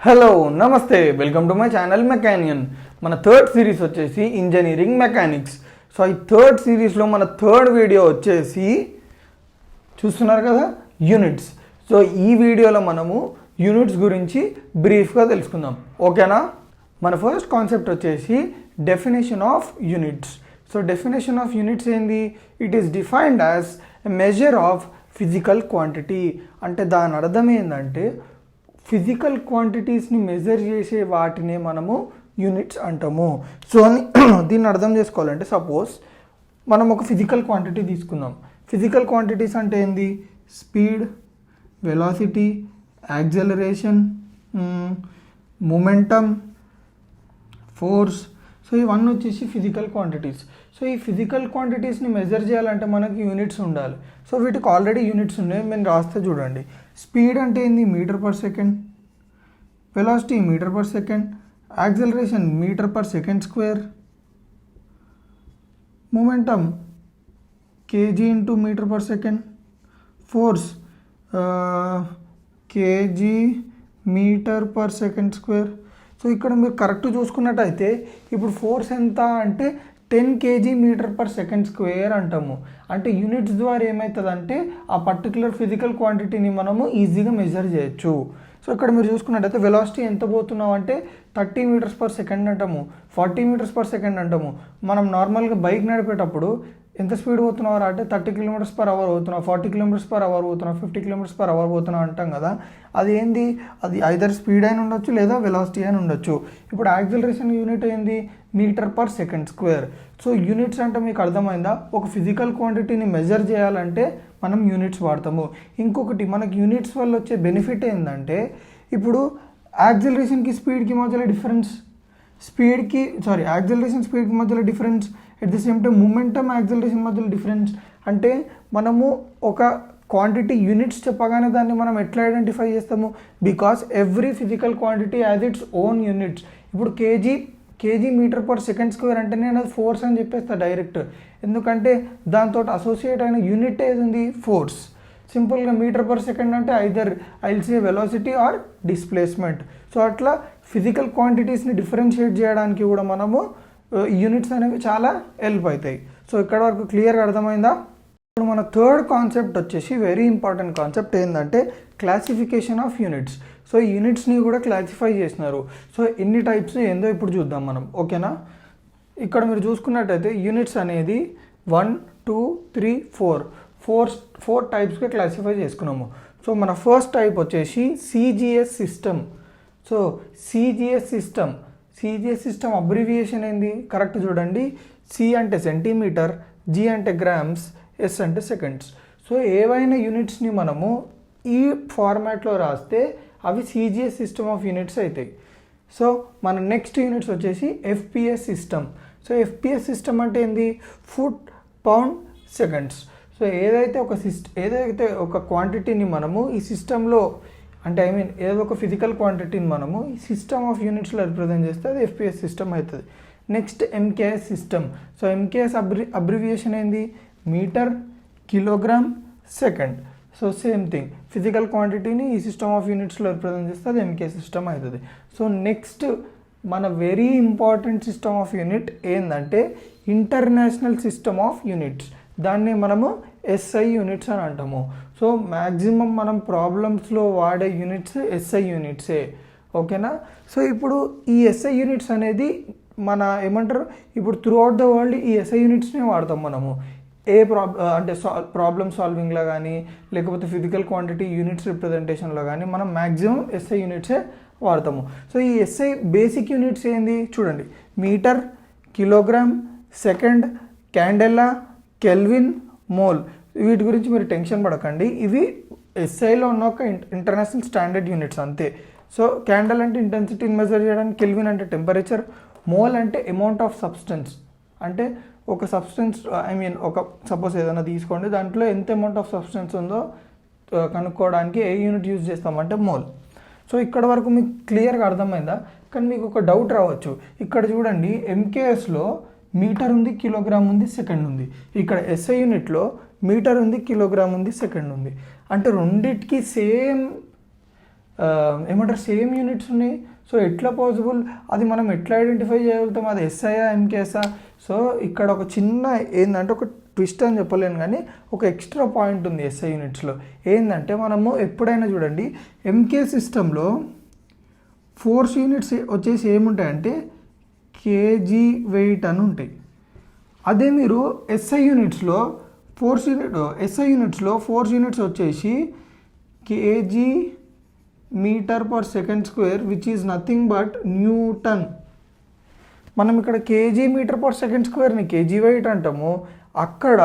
Hello నమస్తే welcome to my channel మెకానియన్. మన third series వచ్చేసి ఇంజనీరింగ్ మెకానిక్స్. సో ఈ థర్డ్ సిరీస్లో మన థర్డ్ వీడియో వచ్చేసి చూస్తున్నారు కదా యూనిట్స్. సో ఈ వీడియోలో మనము యూనిట్స్ గురించి బ్రీఫ్గా తెలుసుకుందాం, ఓకేనా. మన ఫస్ట్ కాన్సెప్ట్ వచ్చేసి definition of units. So definition of units ఏంది? It is defined as a measure of physical quantity. అంటే దాని అర్థం ఏంటంటే ఫిజికల్ క్వాంటిటీస్ని మెజర్ చేసే వాటినే మనము యూనిట్స్ అంటాము. సో దీన్ని అర్థం చేసుకోవాలంటే సపోజ్ మనం ఒక ఫిజికల్ క్వాంటిటీ తీసుకుందాం. ఫిజికల్ క్వాంటిటీస్ అంటే ఏంది? Speed, velocity, acceleration, momentum, force. So ఇవన్నీ వచ్చేసి ఫిజికల్ క్వాంటిటీస్. సో ఈ ఫిజికల్ క్వాంటిటీస్ని మెజర్ చేయాలంటే మనకి యూనిట్స్ ఉండాలి. సో వీటికి ఆల్రెడీ యూనిట్స్ ఉన్నాయి, మేము రాస్తే చూడండి. స్పీడ్ అంటే ఏంది? Metre per second. Velocity metre per second. Acceleration metre per second square. Momentum kg into metre per second. Force kg metre per second square. So ఇక్కడ మీరు కరెక్ట్ చూసుకున్నట్టయితే ఇప్పుడు ఫోర్స్ ఎంత అంటే 10 kg metre per second square అంటాము. అంటే units ద్వారా ఏమవుతుందంటే ఆ పర్టికులర్ ఫిజికల్ క్వాంటిటీని మనము ఈజీగా మెజర్ చేయొచ్చు. సో ఇక్కడ మీరు చూసుకున్నట్టయితే వెలాసిటీ ఎంత పోతున్నాం అంటే 30 మీటర్స్ పర్ సెకండ్ అంటాము, 40 మీటర్స్ పర్ సెకండ్ అంటాము. మనం నార్మల్గా బైక్ నడిపేటప్పుడు ఎంత స్పీడ్ పోతున్నావు అంటే 30 కిలోమీటర్స్ పర్ అవర్ పోతున్నావు, 40 కిలోమీటర్స్ పర్ అవర్ పోతున్నావు, 50 కిలోమీటర్స్ పర్ అవర్ పోతున్నావు అంటాం కదా. అది ఏంది? అది ఐదర్ స్పీడ్ అయిన ఉండొచ్చు లేదా వెలాసిటీ అయిన ఉండొచ్చు. ఇప్పుడు యాక్సెలరేషన్ యూనిట్ ఏంది? Metre per second square. So units అంటే మీకు అర్థమైందా? ఒక ఫిజికల్ క్వాంటిటీని మెజర్ చేయాలంటే మనం యూనిట్స్ వాడతాము. ఇంకొకటి మనకి యూనిట్స్ వల్ల వచ్చే బెనిఫిట్ ఏంటంటే ఇప్పుడు యాక్సెలరేషన్కి స్పీడ్కి మధ్యలో డిఫరెన్స్, యాక్సెలరేషన్ స్పీడ్కి మధ్యలో difference, at the same time momentum acceleration మధ్యలో డిఫరెన్స్. అంటే మనము ఒక క్వాంటిటీ యూనిట్స్ చెప్పగానే దాన్ని మనం ఎట్లా ఐడెంటిఫై చేస్తాము? Because every physical quantity has its own units. ఇప్పుడు KG metre per second square అంటే నేను అది ఫోర్స్ అని చెప్పేస్తా డైరెక్ట్. ఎందుకంటే దాంతో అసోసియేట్ అయిన యూనిట్ ఏది ఉంది? ఫోర్స్. సింపుల్గా మీటర్ పర్ సెకండ్ అంటే either I'll say velocity or displacement. So అట్లా ఫిజికల్ క్వాంటిటీస్ని డిఫరెన్షియేట్ చేయడానికి కూడా మనము యూనిట్స్ అనేవి చాలా హెల్ప్ అవుతాయి. సో ఇక్కడ వరకు క్లియర్గా అర్థమైందా? ఇప్పుడు మన థర్డ్ కాన్సెప్ట్ వచ్చేసి వెరీ ఇంపార్టెంట్ కాన్సెప్ట్ ఏంటంటే క్లాసిఫికేషన్ ఆఫ్ యూనిట్స్. సో ఈ యూనిట్స్ని కూడా క్లాసిఫై చేసినారు. సో ఎన్ని టైప్స్ ఏందో ఇప్పుడు చూద్దాం మనం, ఓకేనా. ఇక్కడ మీరు చూసుకున్నట్టయితే యూనిట్స్ అనేది 1, 2, 3, 4 టైప్స్గా క్లాసిఫై చేసుకున్నాము. సో మన ఫస్ట్ టైప్ వచ్చేసి CGS system. So CGS system abbreviation ఏంది? కరెక్ట్ చూడండి. సి అంటే సెంటీమీటర్, జి అంటే గ్రామ్స్, ఎస్ అంటే సెకండ్స్. సో ఏవైనా యూనిట్స్ని మనము ఈ ఫార్మాట్లో రాస్తే అవి సిజిఎస్ సిస్టమ్ ఆఫ్ యూనిట్స్ అవుతాయి. సో మన నెక్స్ట్ యూనిట్స్ వచ్చేసి FPS system. So FPS system అంటే ఏంది? Foot, pound, seconds. సో ఏదైతే ఒక క్వాంటిటీని మనము ఈ సిస్టంలో అంటే ఏదో ఒక ఫిజికల్ క్వాంటిటీని మనము ఈ సిస్టమ్ ఆఫ్ యూనిట్స్లో రిప్రజెంట్ చేస్తే అది ఎఫ్పిఎస్ సిస్టమ్ అవుతుంది. Next MKS system. So MKS abbreviation ఏంది? Metre, kilogram, second. So same thing, physical క్వాంటిటీని ఈ సిస్టమ్ ఆఫ్ యూనిట్స్లో రిప్రజెంట్ చేస్తే అది ఎంకే సిస్టమ్ అవుతుంది. సో నెక్స్ట్ మన very important system of unit ఏంటంటే ఇంటర్నేషనల్ సిస్టమ్ ఆఫ్ యూనిట్స్. దాన్ని మనము ఎస్ఐ యూనిట్స్ అని అంటాము. సో మ్యాక్సిమం మనం ప్రాబ్లమ్స్లో వాడే యూనిట్స్ ఎస్ఐ యూనిట్సే, ఓకేనా. సో ఇప్పుడు ఈ ఎస్ఐ యూనిట్స్ అనేది మన ఇప్పుడు త్రూ అవుట్ ద వరల్డ్ ఈ ఎస్ఐ యూనిట్స్నే వాడతాం మనము. అంటే ప్రాబ్లమ్ సాల్వింగ్లో కానీ లేకపోతే ఫిజికల్ క్వాంటిటీ యూనిట్స్ రిప్రజెంటేషన్లో కానీ మనం మ్యాక్సిమం ఎస్ఐ యూనిట్సే వాడతాము. సో ఈ ఎస్ఐ బేసిక్ యూనిట్స్ ఏంది చూడండి? Metre, kilogram, second, candela, kelvin, mole. వీటి గురించి మీరు టెన్షన్ పడకండి, ఇవి ఎస్ఐలో ఉన్న ఒక ఇంటర్నేషనల్ స్టాండర్డ్ యూనిట్స్ అంతే. సో క్యాండెల్ అంటే ఇంటెన్సిటీని మెజర్ చేయడానికి, కెల్విన్ అంటే టెంపరేచర్, మోల్ అంటే అమౌంట్ ఆఫ్ సబ్స్టెన్స్. అంటే ఒక సబ్స్టెన్స్ ఒక సపోజ్ ఏదైనా తీసుకోండి, దాంట్లో ఎంత అమౌంట్ ఆఫ్ సబ్స్టెన్స్ ఉందో కనుక్కోవడానికి ఏ యూనిట్ యూజ్ చేస్తామంటే మోల్. సో ఇక్కడ వరకు మీకు క్లియర్గా అర్థమైందా? కానీ మీకు ఒక డౌట్ రావచ్చు. ఇక్కడ చూడండి, ఎంకేఎస్లో మీటర్ ఉంది, కిలోగ్రామ్ ఉంది, సెకండ్ ఉంది. ఇక్కడ ఎస్ఐ యూనిట్లో మీటర్ ఉంది, కిలోగ్రామ్ ఉంది, సెకండ్ ఉంది. అంటే రెండిటికి సేమ్ ఏమంటారు సేమ్ యూనిట్స్ ఉన్నాయి. సో ఎట్లా పాసిబుల్, అది మనం ఎట్లా ఐడెంటిఫై చేయగలుగుతాం, అది ఎస్ఐయా ఎంకేఎస్ఆ? సో ఇక్కడ ఒక చిన్న ఏంటంటే ఒక ట్విస్ట్ అని చెప్పలేను కానీ ఒక ఎక్స్ట్రా పాయింట్ ఉంది ఎస్ఐ యూనిట్స్లో. ఏంటంటే మనము ఎప్పుడైనా చూడండి ఎంకే సిస్టంలో ఫోర్స్ యూనిట్స్ వచ్చేసి ఏముంటాయంటే కేజీ వెయిట్ అని ఉంటాయి. అదే మీరు ఎస్ఐ యూనిట్స్లో ఫోర్స్ యూనిట్స్ వచ్చేసి KG metre per second square which is nothing but Newton. మనం ఇక్కడ కేజీ మీటర్ పర్ సెకండ్ స్క్వేర్ని కేజీ వెయిట్ అంటాము, అక్కడ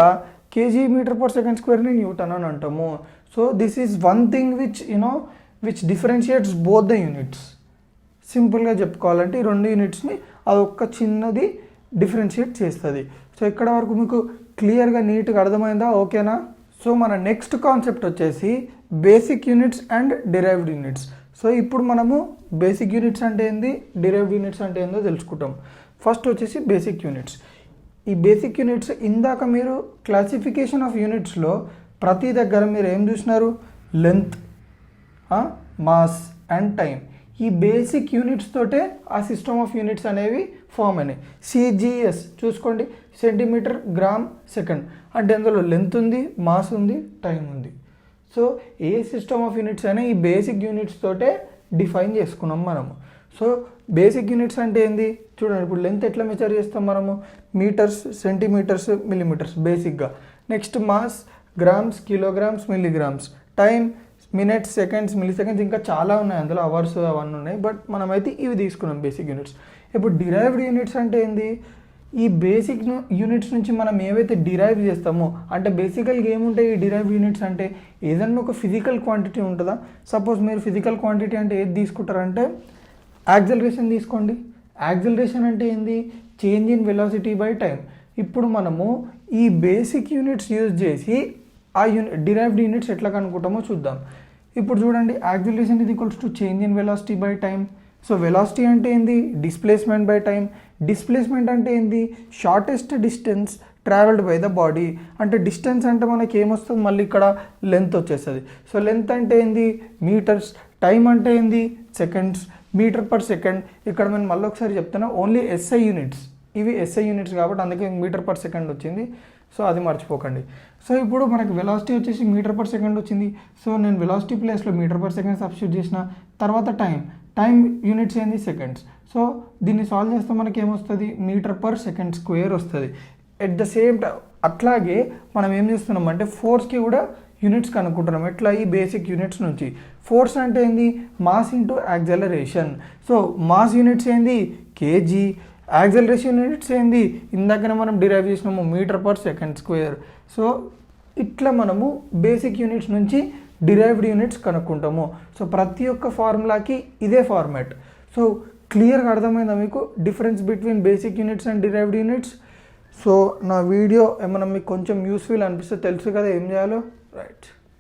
కేజీ మీటర్ పర్ సెకండ్ స్క్వేర్ని న్యూటన్ అని అంటాము. So this is one thing which differentiates both the units. సింపుల్గా చెప్పుకోవాలంటే ఈ రెండు యూనిట్స్ని అదొక్క చిన్నది డిఫరెన్షియేట్ చేస్తుంది. సో ఇక్కడ వరకు మీకు క్లియర్గా నీట్గా అర్థమైందా? ఓకేనా? సో మన నెక్స్ట్ కాన్సెప్ట్ వచ్చేసి basic units and derived units. So ఇప్పుడు మనము బేసిక్ యూనిట్స్ అంటే ఏంది, డిరైవ్డ్ యూనిట్స్ అంటే ఏందో తెలుసుకుంటాం. ఫస్ట్ వచ్చేసి బేసిక్ యూనిట్స్. ఈ బేసిక్ యూనిట్స్ ఇందాక మీరు క్లాసిఫికేషన్ ఆఫ్ యూనిట్స్లో ప్రతి దగ్గర మీరు ఏం చూసినారు, లెంత్, మాస్ అండ్ టైం. ఈ బేసిక్ యూనిట్స్ తోటే ఆ సిస్టమ్ ఆఫ్ యూనిట్స్ అనేవి ఫామ్ అయినాయి. సిజిఎస్ చూసుకోండి, సెంటీమీటర్ గ్రామ్ సెకండ్, అంటే అందులో లెంత్ ఉంది, మాస్ ఉంది, టైం ఉంది. So A system of units అయినా ఈ బేసిక్ యూనిట్స్ తోటే డిఫైన్ చేసుకున్నాం మనము. సో బేసిక్ యూనిట్స్ అంటే ఏంది చూడండి, ఇప్పుడు లెంత్ ఎట్లా మెజర్ చేస్తాం మనము, మీటర్స్, సెంటీమీటర్స్, మిల్లీమీటర్స్ బేసిక్గా. Next mass, grams, kilograms, milligrams. Time, minutes, seconds, milli seconds, ఇంకా చాలా ఉన్నాయి అందులో, అవర్స్ అవన్నీ ఉన్నాయి. బట్ మనమైతే ఇవి తీసుకున్నాం బేసిక్ యూనిట్స్. ఇప్పుడు డిరైవ్డ్ యూనిట్స్ అంటే ఏంది, ఈ బేసిక్ యూనిట్స్ నుంచి మనం ఏవైతే డిరైవ్ చేస్తామో, అంటే బేసికల్గా ఏముంటాయి ఈ డిరైవ్డ్ యూనిట్స్ అంటే, ఏదన్నా ఒక ఫిజికల్ క్వాంటిటీ ఉంటుందా. సపోజ్ మీరు ఫిజికల్ క్వాంటిటీ అంటే ఏది తీసుకుంటారంటే యాక్సలరేషన్ తీసుకోండి. యాక్సలరేషన్ అంటే ఏంది, change in velocity by time. ఇప్పుడు మనము ఈ బేసిక్ యూనిట్స్ యూజ్ చేసి ఆ డిరైవ్డ్ యూనిట్స్ ఎట్లా కనుక్కుంటామో చూద్దాం. ఇప్పుడు చూడండి, acceleration is equals to change in velocity by time. So velocity అంటే ఏంది, డిస్ప్లేస్మెంట్ బై టైం. డిస్ప్లేస్మెంట్ అంటే ఏంది, shortest distance travelled by the body. అంటే డిస్టెన్స్ అంటే మనకి ఏమొస్తుంది, మళ్ళీ ఇక్కడ లెంత్ వచ్చేస్తుంది. సో లెంత్ అంటే ఏంది, మీటర్స్. టైం అంటే ఏంది, సెకండ్స్, మీటర్ పర్ సెకండ్. ఇక్కడ నేను మళ్ళీ ఒకసారి చెప్తాను, ఓన్లీ ఎస్ఐ యూనిట్స్, ఇవి ఎస్ఐ యూనిట్స్ కాబట్టి అందుకే మీటర్ పర్ సెకండ్ వచ్చింది. సో అది మర్చిపోకండి. సో ఇప్పుడు మనకి వెలాసిటీ వచ్చేసి మీటర్ పర్ సెకండ్ వచ్చింది. సో నేను వెలాసిటీ ప్లేస్లో మీటర్ పర్ సెకండ్ సబ్స్టిట్యూట్ చేసిన తర్వాత టైం యూనిట్స్ ఏంది, సెకండ్స్. సో దీన్ని సాల్వ్ చేస్తే మనకి ఏమొస్తుంది, మీటర్ పర్ సెకండ్ స్క్వేర్ వస్తుంది. ఎట్ ద సేమ్ టైం అట్లాగే మనం ఏం చేస్తున్నాం అంటే ఫోర్స్కి కూడా యూనిట్స్ కనుక్కుంటున్నాం. ఎట్లా, ఈ బేసిక్ యూనిట్స్ నుంచి. ఫోర్స్ అంటే ఏంది, mass into acceleration. So mass units ఏంది, కేజీ. యాక్సలరేషన్ యూనిట్స్ ఏంది, ఇందాకనే మనం డిరైవ్ చేసినాము, metre per second square. So ఇట్లా మనము బేసిక్ యూనిట్స్ నుంచి డిరైవ్డ్ యూనిట్స్ కనుక్కుంటాము. సో ప్రతి ఒక్క ఫార్ములాకి ఇదే ఫార్మాట్. సో క్లియర్గా అర్థమైందా మీకు difference between basic units and derived units? So నా వీడియో ఏమైనా మీకు కొంచెం యూస్ఫుల్ అనిపిస్తే తెలుసు కదా ఏం చేయాలో, రైట్.